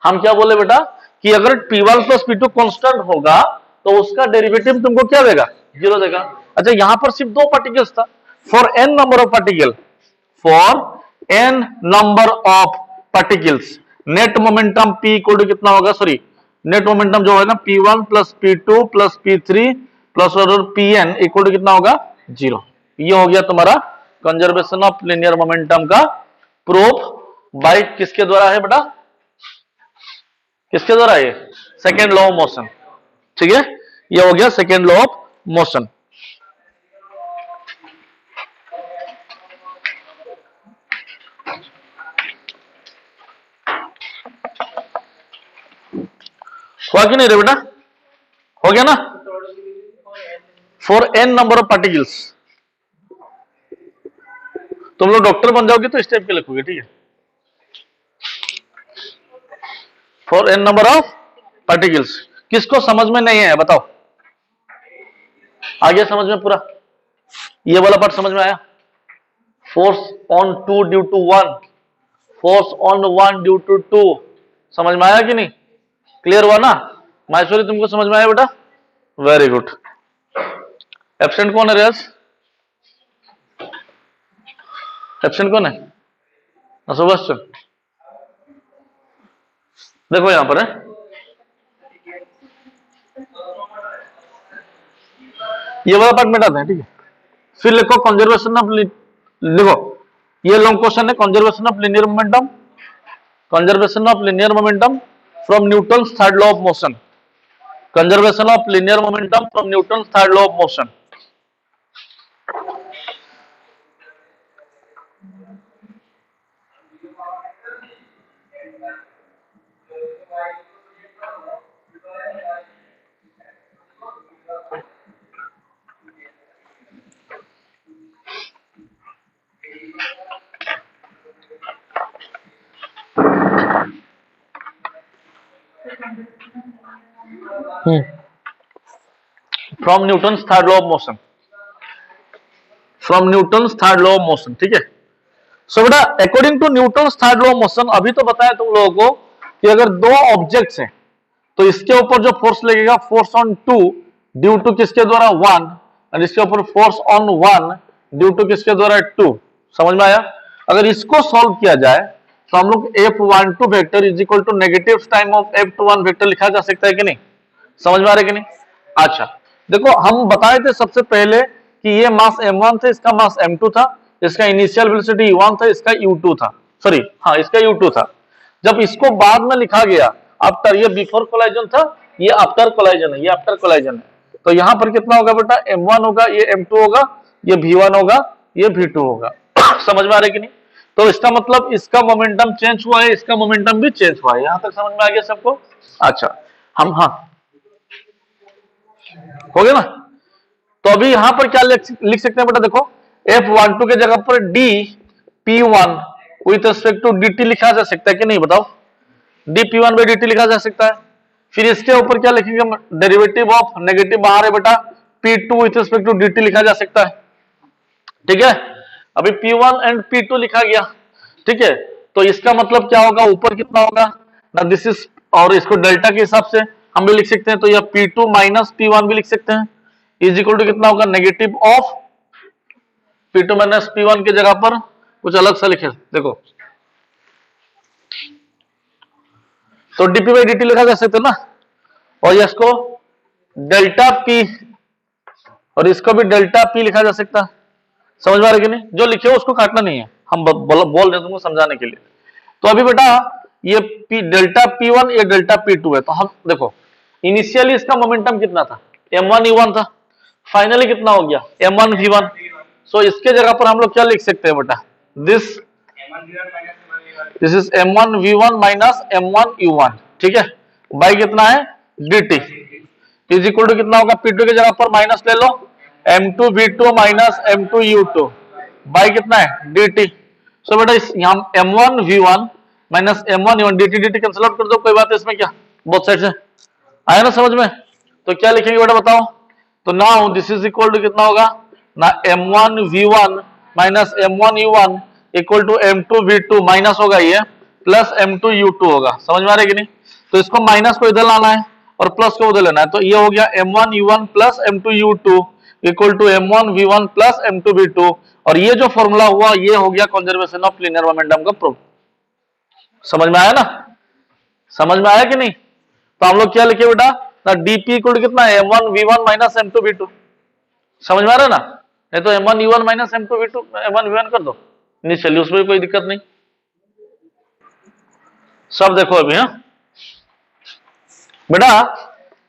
हम क्या बोले बेटा कि अगर P1 प्लस P2 कांस्टेंट होगा तो उसका डेरिवेटिव तुमको क्या देगा? 0 देगा। अच्छा, यहां पर सिर्फ 2 पार्टिकल्स था। For n number of particle, for n number of particles net momentum P equal to कितना होगा? सॉरी, नेट मोमेंटम जो है ना P1 plus P2 plus P3 plus और Pn इक्वल टू कितना होगा? 0। ये हो गया तुम्हारा कंजर्वेशन ऑफ लिनियर मोमेंटम का प्रूफ बाय किसके द्वारा है बेटा? किसके द्वारा? ये सेकेंड लॉ ऑफ मोशन। ठीक है, ये हो गया सेकेंड लॉ ऑफ मोशन। हुआ कि नहीं रे बेटा? हो गया ना? For n number of particles, तुम लोग डॉक्टर बन जाओगे तो इस टाइप के लिखोगे। ठीक है, for n number of particles. किसको समझ में नहीं है बताओ? आ गया समझ में पूरा? ये वाला पार्ट समझ में आया? Force on 2 due to 1, force on 1 due to 2, समझ में आया कि नहीं? क्लियर हुआ ना? माहेश्वरी तुमको समझ में आया बेटा? Very good. एब्सेंट कौन है रियाज? एब्सेंट कौन है? सुभाष। देखो यहां पर है, ये वाला पार्ट मिटाते हैं। ठीक है, फिर लिखो कंजर्वेशन ऑफ, देखो ये लॉन्ग क्वेश्चन है, conservation of linear momentum, conservation of linear momentum from Newton's third law of motion, conservation of linear momentum from Newton's third law of motion. From Newton's third law of motion, from Newton's third law of motion. ठीक है, so बेटा according to Newton's third law of motion, अभी तो बताया तुम लोगों को कि अगर 2 ऑब्जेक्ट्स हैं तो इसके ऊपर जो फोर्स लगेगा फोर्स ऑन 2 ड्यू टू किसके द्वारा? 1, और इसके ऊपर फोर्स ऑन 1 ड्यू टू किसके द्वारा? 2। समझ में आया? अगर इसको सॉल्व किया जाए तो हम लोग F12 vector is equal to negative time of F21 vector लिखा जा सकता है कि नहीं? समझ में आ रहा है कि नहीं? अच्छा देखो, हम बताए थे सबसे पहले कि ये मास m1 था, इसका मास m2 था, इसका इनिशियल वेलोसिटी u1 था, इसका u2 था, सॉरी हाँ इसका u2 था। जब इसको बाद में लिखा गया आफ्टर, ये बिफोर कोलाइजन था, ये आफ्टर कोलाइजन है, ये आफ्टर कोलाइजन है। तो यहां पर कितना होगा बेटा, m1 होगा, ये m2 होगा, ये v1 होगा, ये v2 होगा। समझ में आ रहा है कि नहीं? तो इसका मतलब इसका मोमेंटम चेंज हुआ है, इसका मोमेंटम भी चेंज हुआ है। यहां तक समझ में आ गया सबको? अच्छा हम, हाँ हो गया ना। तो अभी यहां पर क्या लिख सकते हैं बेटा, देखो F12 के जगह पर d P1 with respect to dt लिखा जा सकता है कि नहीं बताओ? dP1 बाई dt लिखा जा सकता है। फिर इसके ऊपर क्या लिखेंगे, डेरिवेटिव ऑफ नेगेटिव बाहर है बेटा, P2 with respect to dt लिखा जा सकता है। ठीक है, अभी P1 एंड P2 लिखा गया। ठीक है, तो इसका मतलब क्या होगा, ऊपर कितना होगा ना, दिस इज, और इसको डेल्टा के हिसाब से हम भी लिख सकते हैं, तो यह P2 माइनस P1 भी लिख सकते हैं, इज इक्वल टू कितना होगा, negative of P2 minus P1 की जगह पर कुछ अलग सा लिखे, देखो तो dp बाई dt लिखा जा सकता है ना, और इसको डेल्टा P और इसको भी डेल्टा P लिखा जा सकता है। समझ में आ रहा है कि नहीं? जो लिखे हो उसको काटना नहीं है, हम बोल रहे हैं तुमको समझाने के लिए। तो अभी बेटा ये डेल्टा P1 ये डेल्टा P2 है, तो हम देखो इनिशियली इसका मोमेंटम कितना था, m1 u1 था, फाइनली कितना हो गया, m1 v1। सो इसके जगह पर हम लोग क्या लिख सकते हैं बेटा, this is m1 v1 minus m1 u1, ठीक है, बाई कितना है dt इज इक्वल टू कितना होगा, P2 की जगह पर माइनस ले लो, m2 v2 minus m2 u2 by कितना है dt। सो बेटा इस यहाँ m1 v1 minus m1 u1 dt cancel out कर दो, कोई बात है इसमें क्या, बोथ साइड से आया ना समझ में? तो क्या लिखेंगे बेटा बताओ, तो now this is equal to कितना होगा ना, m1 v1 minus m1 u1 equal to m2 v2 minus होगा ये प्लस m2 u2 होगा। समझ में आ रहा है कि नहीं? तो इसको माइनस को इधर लाना है और प्लस को उधर लेना है, तो ये हो गया m1 u1 plus m2 u2 equal to m1 v1 plus m2 v2, और ये जो फॉर्मूला हुआ ये हो गया कंजर्वेशन ऑफ लीनियर मोमेंटम का प्रूफ। समझ में आया ना? समझ में आया कि नहीं? तो हम लोग क्या लिखे बेटा ना, dp इक्वल टू कितना है, m1 v1 minus m2 v2। समझ में आ रहा है ना? नहीं तो m1 u1 minus m2 v2 m1 v1 कर दो, नहीं चलिए उसमें कोई दिक्कत नहीं। सब देखो अभी, हाँ बेटा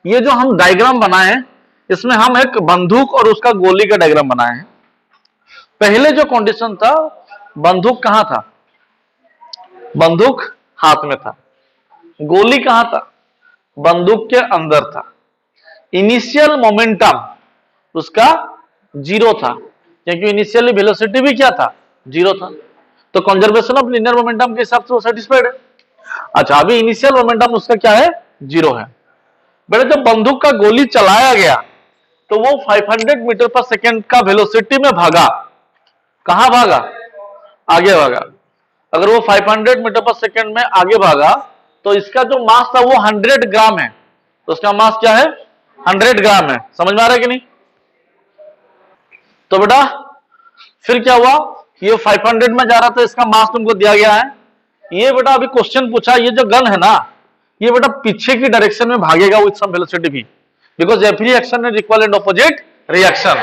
ये जो हम डायग्राम बनाए हैं इसमें हम एक बंदूक और उसका गोली का डायग्राम बनाए हैं। पहले जो कंडीशन था, बंदूक कहां था, बंदूक हाथ में था, गोली कहां था, बंदूक के अंदर था, इनिशियल मोमेंटम उसका जीरो था, क्योंकि इनिशियल वेलोसिटी भी क्या था, जीरो था। तो कंजर्वेशन ऑफ लीनियर मोमेंटम के हिसाब से वो सेटिस्फाइड है। अच्छा अभी इनिशियल मोमेंटम उसका क्या है, जीरो है। बेटा जब बंदूक का गोली चलाया गया तो वो 500 मीटर पर सेकेंड का वेलोसिटी में भागा, कहां भागा, आगे भागा। अगर वो 500 मीटर पर सेकेंड में आगे भागा तो इसका जो मास था वो 100 ग्राम है, तो उसका मास क्या है, 100 ग्राम है। समझ में आ रहा है कि नहीं? तो बेटा फिर क्या हुआ, ये 500 में जा रहा था, इसका मास तुमको दिया गया है। ये बेटा अभी क्वेश्चन पूछा, ये जो गन है ना ये बेटा पीछे की डायरेक्शन में भागेगा विद सम वेलोसिटी भी, because every action is equal and opposite reaction.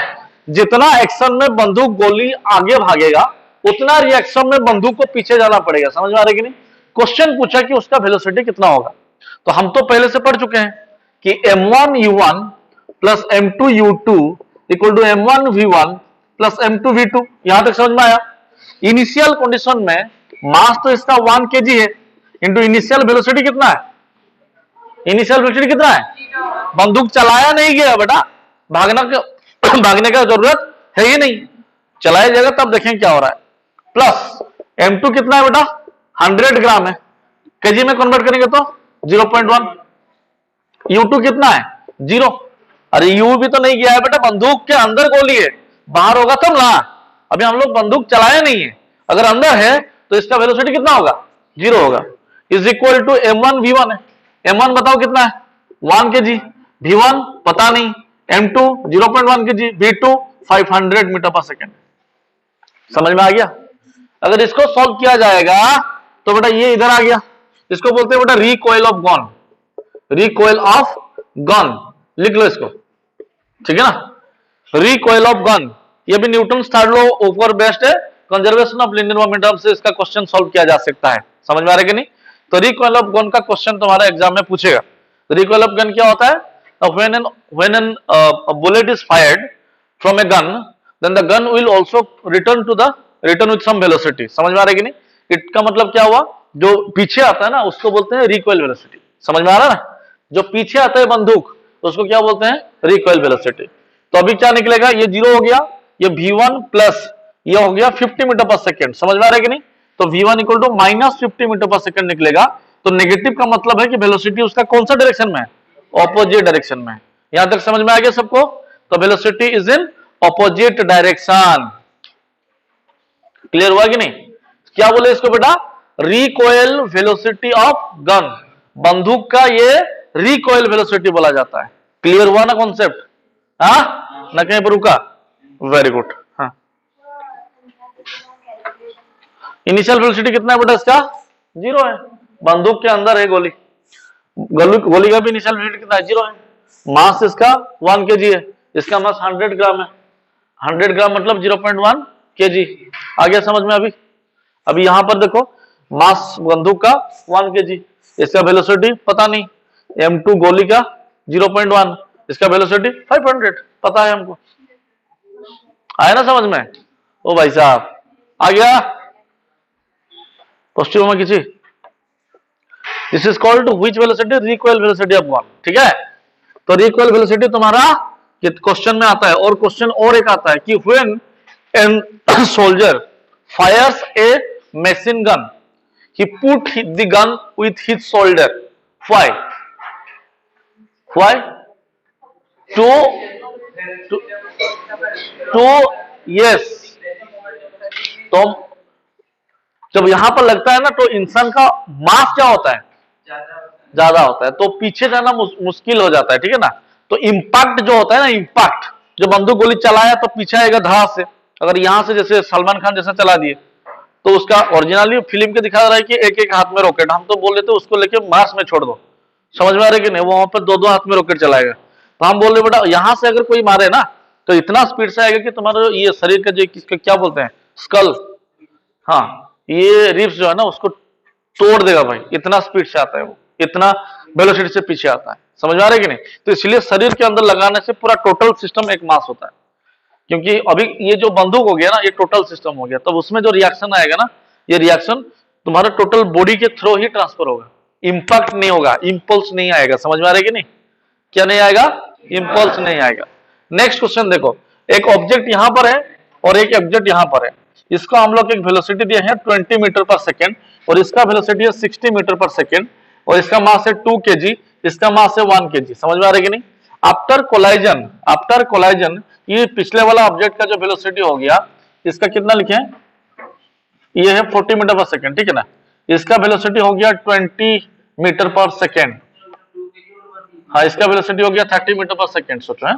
जितना एक्शन में बंदूक गोली आगे भागेगा उतना रिएक्शन में बंदूक को पीछे जाना पड़ेगा। समझ में आ रहा है कि नहीं? क्वेश्चन पूछा कि उसका वेलोसिटी कितना होगा, तो हम तो पहले से पढ़ चुके हैं कि m1 u1 plus m2 u2 equal to m1 v1 plus m2 v2। यहां तक समझ में आया? इनिशियल कंडीशन में मास तो इसका 1 kg है, इंटू इनिशियल वेलोसिटी कितना है, इनिशियल वेलोसिटी कितना है, बंदूक चलाया नहीं गया बेटा, भागने का जरूरत है ही नहीं, चलाया जाएगा तब देखें क्या हो रहा है। प्लस m2 कितना है बेटा, 100 ग्राम है, केजी में कन्वर्ट करेंगे तो 0.1, u2 कितना है, 0। अरे u भी तो नहीं गया है बेटा, बंदूक के अंदर गोली है, बाहर होगा तब ना, अभी हम लोग बंदूक चलाया नहीं है, अगर अंदर है तो इसका वेलोसिटी कितना होगा, 0 होगा। Is equal to m1 v1 है, m1 बताओ कितना है, 1 kg, v1 पता नहीं, m2 0.1 kg, v2 500 मीटर पर सेकेंड। समझ में आ गया? अगर इसको सॉल्व किया जाएगा तो बेटा ये इधर आ गया, इसको बोलते हैं बेटा recoil of gun, recoil of gun, लिख लो इसको, ठीक है ना। रिकॉइल ऑफ गन, ये भी न्यूटन थर्ड लॉ ऊपर बेस्ड है, कंजर्वेशन ऑफ लिनियर मोमेंटम से इसका क्वेश्चन सॉल्व किया जा सकता है। समझ में आ रहा है कि नहीं। तो रिकॉइल ऑफ गन का क्वेश्चन तुम्हारा एग्जाम में पूछेगा। रिकॉइल ऑफ गन क्या होता है? When an bullet is fired from a gun, then the gun will also return with some velocity. समझ में आ रहा है कि नहीं। इसका मतलब क्या हुआ, जो पीछे आता है ना उसको बोलते हैं रिकॉइल वेलोसिटी। समझ में आ रहा है ना। जो पीछे आता है बंदूक उसको क्या बोलते हैं? Recoil velocity. तो अभी क्या निकलेगा, ये 0 हो गया, ये v1 प्लस ये हो गया 50 मीटर पर सेकेंड। समझ में आ रहा है कि नहीं। तो v1 equal to minus 50 metre पर सेकेंड निकलेगा। तो नेगेटिव का मतलब है कि वेलोसिटी उसका कौन सा डायरेक्शन में है? ऑपोजिट डायरेक्शन में। यहां तक समझ में आ गया सबको। तो velocity is in opposite direction. Clear हुआ कि नहीं। क्या बोले इसको बेटा? रिकॉइल वेलोसिटी ऑफ गन, बंदूक का ये रिकॉइल वेलोसिटी बोला जाता है। क्लियर हुआ ना कॉन्सेप्ट? हाँ ना, कहीं पर रुका? Very good. हाँ, इनिशियल वेलोसिटी कितना है बेटा इसका? 0 है। बंदूक के अंदर है गोली, गोली का भी इनिशियल वेलोसिटी कितना है? 0 है। मास इसका 1 kg है, इसका मास 100 ग्राम है। 100 ग्राम मतलब 0.1 kg। आ गया समझ में? अभी यहां पर देखो, मास बंदूक का 1 kg, इसका वेलोसिटी पता नहीं, m2 गोली का 0.1, इसका वेलोसिटी 500 पता है हमको। आया ना समझ में? ओ भाई साहब, आ गया। पॉजिटिव में किसी, this is called which velocity? Recoil velocity of gun. ठीक है। तो रिकॉइल वेलोसिटी तुम्हारा क्वेश्चन में आता है। और क्वेश्चन और एक आता है कि when an soldier fires a machine gun, he put the gun with his shoulder. Why? Why? To to to yes. तो जब यहां पर लगता है ना तो इंसान का मास क्या होता है? ज्यादा होता है, तो पीछे जाना मुश्किल हो जाता है। ठीक है ना। तो इंपैक्ट जो होता है ना, इंपैक्ट, जो बंदूक गोली चलाया तो पीछे आएगा धड़ा से। अगर यहां से जैसे सलमान खान जैसा चला दिए तो उसका ओरिजिनली फिल्म के दिखा रहा है कि एक एक हाथ में रॉकेट, हम तो बोल रहे थे उसको लेके मार्स में छोड़ दो। समझ में आ रहा है कि नहीं। वो वहां पर 2-2 हाथ में रॉकेट चलाएगा। तो हम बोल रहे बेटा यहां से अगर कोई मारे ना तो इतना स्पीड से आएगा कि तुम्हारा ये शरीर का जो किसका क्या बोलते हैं, स्कल, हाँ, ये रिब्स जो है ना उसको तोड़ देगा भाई। इतना स्पीड से आता है वो, इतना वेलोसिटी से पीछे आता है। समझ में आ रहा है कि नहीं। तो इसलिए शरीर के अंदर लगाने से पूरा टोटल सिस्टम एक मास होता है। क्योंकि अभी ये जो बंदूक हो गया ना, ये टोटल सिस्टम हो गया, तब उसमें जो रिएक्शन आएगा ना, ये रिएक्शन तुम्हारे टोटल बॉडी के थ्रू ही ट्रांसफर होगा। इंपैक्ट नहीं होगा, इंपल्स नहीं आएगा। समझ में आ रहा है कि नहीं। क्या नहीं आएगा? इंपल्स नहीं आएगा। नेक्स्ट क्वेश्चन देखो, एक ऑब्जेक्ट यहां पर है और एक ऑब्जेक्ट यहां पर है। इसको हम लोग एक वेलोसिटी दिया है 20 मीटर पर सेकेंड और इसका वेलोसिटी है 60 मीटर पर सेकेंड और इसका मास है 2 kg, इसका मास है 1 kg। समझ में आ रहा है कि नहीं। आफ्टर कोलाइजन ये पिछले वाला ऑब्जेक्ट का जो वेलोसिटी हो गया, इसका कितना लिखे हैं? ये है 40 मीटर पर सेकेंड। ठीक है ना। इसका वेलोसिटी हो गया 20 मीटर पर सेकेंड। हाँ, इसका वेलोसिटी हो गया 30 मीटर पर सेकेंड। सोचो है।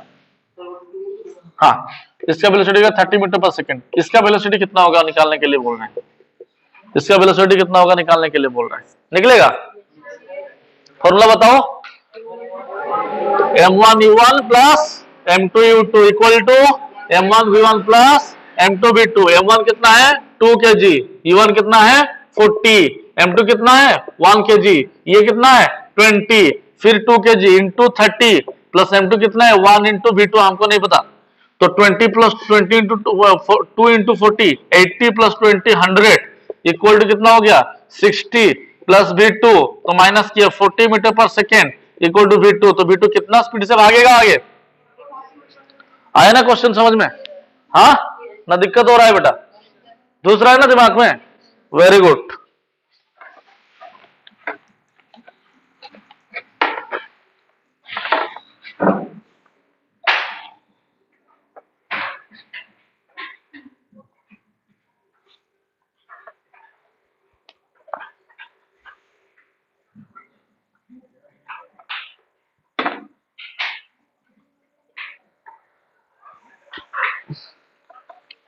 हाँ, इसका वेलोसिटी हो गया 30 मीटर पर सेकेंड। इसका वेलोसिटी कितना होगा निकालने के लिए बोल रहे हैं। इसका वेलोसिटी कितना होगा निकालने के लिए बोल रहे हैं। निकलेगा? फॉर्मूला बताओ। m1u1 plus m2u2 equal to m1v1 plus m2v2। m1 कितना है? 2 kg। u1 कितना है? 40। m2 कितना है? 1 kg। ये कितना है? 20। फिर 2 kg इंटू 30 प्लस m2 कितना है? 1 इंटू v2 हमको नहीं पता। तो 20 plus 20 into 2 into 40, 80 plus 20 100 equal to कितना हो गया? 60 प्लस v2 तो माइनस किया 40 मीटर पर सेकेंड इक्वल टू v2। तो v2 कितना स्पीड से भागेगा आगे? आया ना क्वेश्चन समझ में? हाँ ना, दिक्कत हो रहा है बेटा? दूसरा है ना दिमाग में? Very good.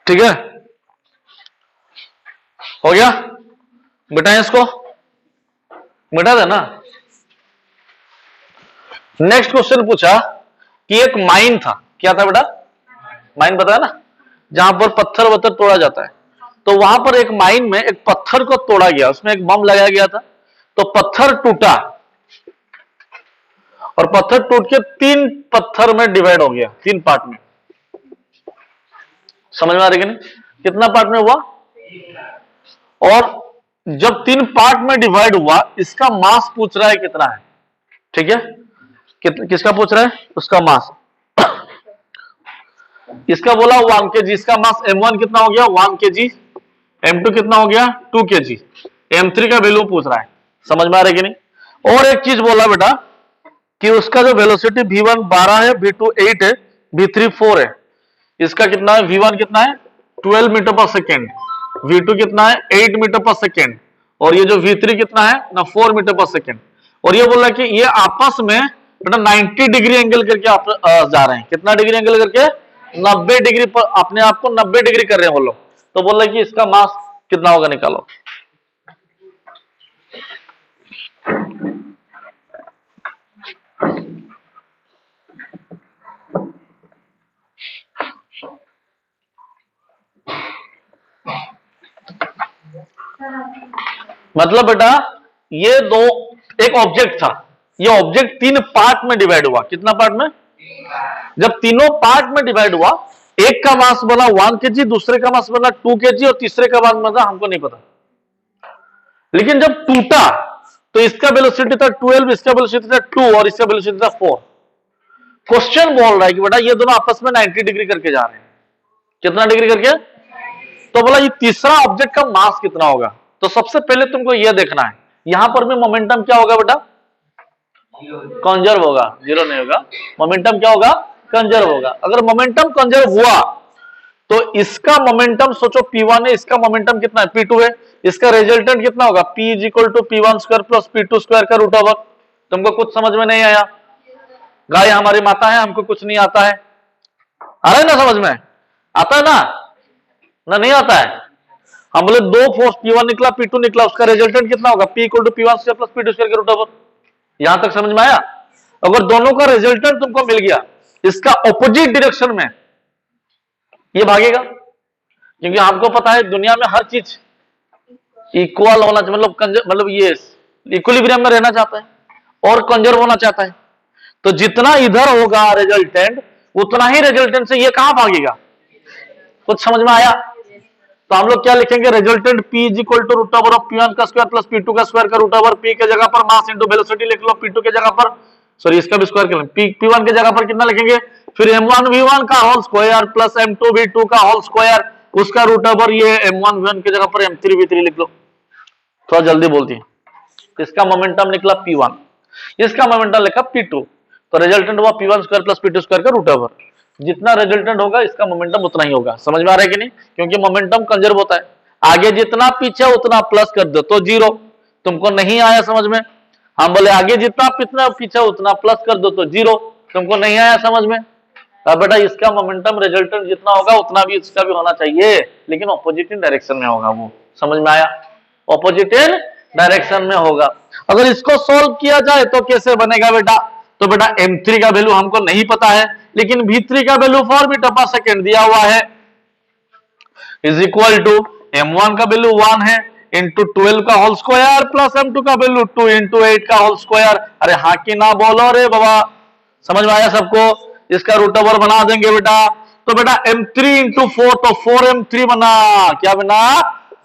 ठीक है, हो गया। मिटाएं इसको, मिटा देना। नेक्स्ट क्वेश्चन पूछा कि एक माइन था। क्या था बेटा? माइन बताया ना, जहां पर पत्थर वत्थर तोड़ा जाता है। तो वहां पर एक माइन में एक पत्थर को तोड़ा गया, उसमें एक बम लगाया गया था, तो पत्थर टूटा और पत्थर टूट के 3 पत्थर में डिवाइड हो गया, 3 पार्ट में। समझ में आ रही कि नहीं? कितना पार्ट में हुआ? और जब 3 पार्ट में डिवाइड हुआ, इसका मास पूछ रहा है कितना है, ठीक है? किसका पूछ रहा है? उसका मास। इसका बोला 1 kg, इसका मास m1 कितना हो गया? 1 kg, m2 कितना हो गया? 2 kg, m3 का वैल्यू पूछ रहा है। समझ में आ रहा है कि नहीं? और एक चीज बोला बेटा कि उसका जो वेलोसिटी v1 12 है, v2 8 है, v3 4 है। इसका कितना है? v1 कितना है? 12 मीटर पर सेकेंड, v2 कितना है? 8 मीटर पर सेकेंड, और ये जो v3 कितना है ना? 4 मीटर पर सेकेंड। और ये बोल रहा है कि ये आपस में बेटा 90 डिग्री एंगल करके आप जा रहे हैं। कितना डिग्री एंगल करके? 90 डिग्री पर, अपने आप को 90 डिग्री कर रहे हैं वो लोग। तो बोल रहे कि इसका मास कितना होगा, निकालो। मतलब बेटा ये दो, एक ऑब्जेक्ट था, ये ऑब्जेक्ट 3 पार्ट में डिवाइड हुआ। कितना पार्ट में? जब तीनों पार्ट में डिवाइड हुआ, एक का मास बना 1 kg, दूसरे का मास बना 2 kg, और तीसरे का मास बना हमको नहीं पता। लेकिन जब टूटा तो इसका वेलोसिटी था 12, इसका वेलोसिटी था 2 और इसका वेलोसिटी था 4। क्वेश्चन बोल रहा है कि बेटा ये दोनों आपस में 90 डिग्री करके जा रहे हैं। कितना डिग्री करके? तो बोला ये तीसरा ऑब्जेक्ट का मास कितना होगा। तो सबसे पहले तुमको यह देखना है, यहां पर भी मोमेंटम क्या होगा बेटा? कंजर्व होगा, जीरो नहीं होगा। मोमेंटम क्या होगा? कंजर्व होगा। अगर मोमेंटम कंजर्व हुआ तो इसका मोमेंटम सोचो P1 है, इसका मोमेंटम कितना है? P2 है। इसका रिजल्टेंट कितना होगा? P is equal to P1 square plus P2 square का रूट ओवर। तुमको कुछ समझ में नहीं आया? गाय हमारी माता है, हमको कुछ नहीं आता है। आ रहा है ना समझ में? आता है ना? ना नहीं आता है? हम बोले दो फोर्स P1 निकला, P2 निकला, उसका रिजल्टेंट कितना होगा? P equal to P1 square plus P2 square का रूट ओवर। यहां तक समझ में आया? अगर दोनों का रिजल्टेंट तुमको मिल गया, इसका ऑपोजिट डायरेक्शन में ये भागेगा, क्योंकि हमको पता है दुनिया में हर चीज इक्वल होना चाहिए, मतलब ये इक्विलिब्रियम में रहना चाहता है और कंजर्व होना चाहता है। तो जितना इधर होगा रिजल्टेंट, उतना ही रिजल्टेंट से ये कहां भागेगा। कुछ समझ में आया? तो हम लोग क्या लिखेंगे? Resultant P is equal to root over of P1 का स्क्वायर प्लस P2 का स्क्वायर का रूट ओवर। P के जगह पर मास इंटू वेलोसिटी लिख लो, P2 के जगह पर, सॉरी इसका भी स्क्वायर कर लें, P1 के जगह पर कितना लिखेंगे? फिर m1 v1 का whole square plus m2 v2 का होल स्क्वायर, उसका रूट ओवर, ये m1 v1 के जगह पर m3 v3 लिख लो। थोड़ा जल्दी बोलती है। इसका मोमेंटम निकला P1, इसका मोमेंटम लिखा P2, तो रिजल्टेंट हुआ P1 square plus P2 square का रूट ओवर। जितना रिजल्टेंट होगा इसका मोमेंटम उतना ही होगा। समझ में आ रहा है कि नहीं? क्योंकि मोमेंटम कंजर्व होता है। आगे जितना पीछे उतना प्लस कर दो तो जीरो। तुमको नहीं आया समझ में? हम बोले आगे जितना पिछला पीछे उतना प्लस कर दो तो जीरो। तुमको नहीं आया समझ में? अब बेटा इसका मोमेंटम रिजल्टेंट जितना होगा उतना भी इसका भी होना चाहिए, लेकिन ऑपोजिट डायरेक्शन में होगा वो। समझ में आया? ऑपोजिट डायरेक्शन में होगा। अगर इसको सोल्व किया जाए तो कैसे बनेगा बेटा? तो बेटा m3 का वैल्यू हमको नहीं पता है, लेकिन v3 का वैल्यू 4 मीटर पर सेकेंड दिया हुआ है, इज इक्वल टू m1 का वैल्यू 1 है इंटू 12 का होल स्क्वायर प्लस m2 का वैल्यू 2 इंटू 8 का होल स्क्वायर। अरे हाँ की ना बोलो रे बाबा, समझ में आया सबको? इसका रूट ओवर बना देंगे बेटा। तो बेटा m3 इंटू 4, तो 4m3 बना। क्या बना?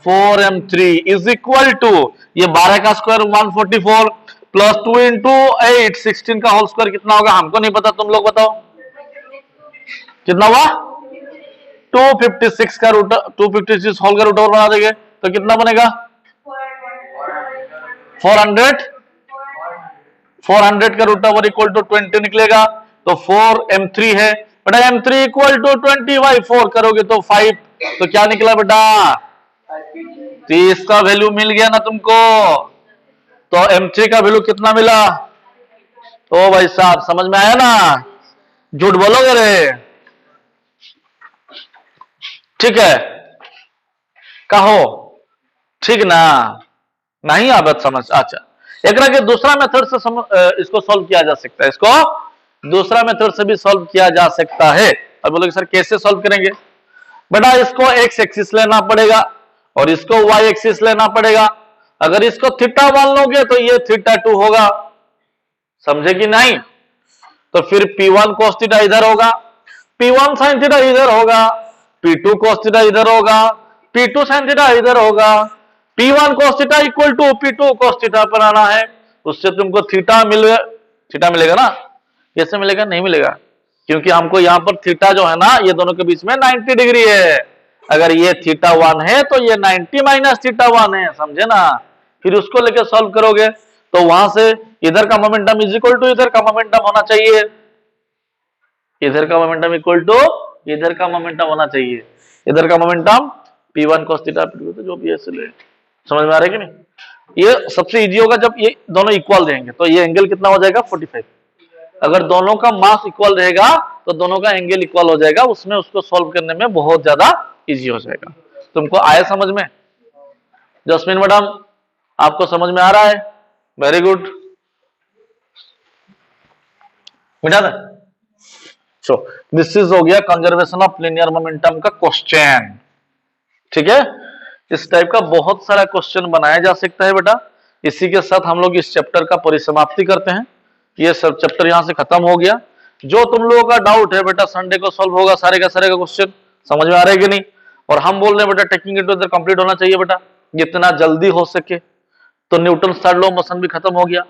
4m3 इज इक्वल टू ये 12 का स्क्वायर 144 प्लस 2 इंटू 8 16 का होल स्क्वायर कितना होगा? हमको नहीं पता, तुम लोग बताओ कितना हुआ? 256 का रूट 256 होल का रूट ओवर बना देंगे तो कितना बनेगा? 400 का रूट ओवर इक्वल टू 20 निकलेगा। तो 4m3 है बेटा, m3 इक्वल टू 20/4 करोगे तो 5, तो क्या निकला बेटा? 30 का वैल्यू मिल गया ना तुमको। तो m3 का वैल्यू कितना मिला? ओ भाई साहब समझ में आया ना? झूठ बोलोगे रे? ठीक है, कहो ठीक ना? नहीं आबत समझ। अच्छा, एक के दूसरा मेथड से इसको सॉल्व किया जा सकता है। इसको दूसरा मेथड से भी सॉल्व किया जा सकता है। अब बोलोगे सर कैसे सॉल्व करेंगे? बेटा इसको एक्स एक्सिस लेना पड़ेगा और इसको वाई एक्सिस लेना पड़ेगा। अगर इसको थीटा मान लोगे तो ये थीटा 2 होगा, समझे कि नहीं? तो फिर P1 cos थीटा इधर होगा, P1 sin थीटा इधर होगा, P2 cos थीटा इधर होगा, P2 sin थीटा इधर होगा। P1 cos theta equal to P2 cos theta पर आना है, उससे तुमको थीटा मिलेगा ना? कैसे मिलेगा? नहीं मिलेगा, क्योंकि हमको यहां पर थीटा जो है ना ये दोनों के बीच में 90 डिग्री है। अगर ये थीटा 1 है तो ये 90 माइनस थीटा 1 है, समझे ना? फिर उसको लेकर सॉल्व करोगे तो वहां से इधर का मोमेंटम इज इक्वल टू इधर का मोमेंटम होना चाहिए, इधर का मोमेंटम इक्वल टू इधर का मोमेंटम होना चाहिए। इधर का momentum P1 cos theta P2 तो जो भी ऐसे ले, समझ में आ रहा है कि नहीं? ये सबसे इजी होगा जब ये दोनों इक्वल रहेंगे, तो ये एंगल कितना हो जाएगा 45। अगर दोनों का मास इक्वल रहेगा तो दोनों का एंगल इक्वल हो जाएगा, उसमें उसको सॉल्व करने में बहुत ज्यादा इजी हो जाएगा। तुमको आया समझ में? जस्मिन मैडम आपको समझ में आ रहा है? वेरी गुड, मिटा दे। सो दिस इज हो गया कंजर्वेशन ऑफ लिनियर मोमेंटम का क्वेश्चन, ठीक है? इस टाइप का बहुत सारा क्वेश्चन बनाया जा सकता है बेटा। इसी के साथ हम लोग इस चैप्टर का परिसमाप्ति करते हैं। ये सब चैप्टर यहां से खत्म हो गया। जो तुम लोगों का डाउट है बेटा संडे को सॉल्व होगा सारे का क्वेश्चन, समझ में आ रहा है कि नहीं? और हम बोल रहे हैं बेटा टेकिंग इट टू कंप्लीट होना चाहिए बेटा, जितना जल्दी हो सके। तो न्यूटन थर्ड लॉ मोशन भी खत्म हो गया।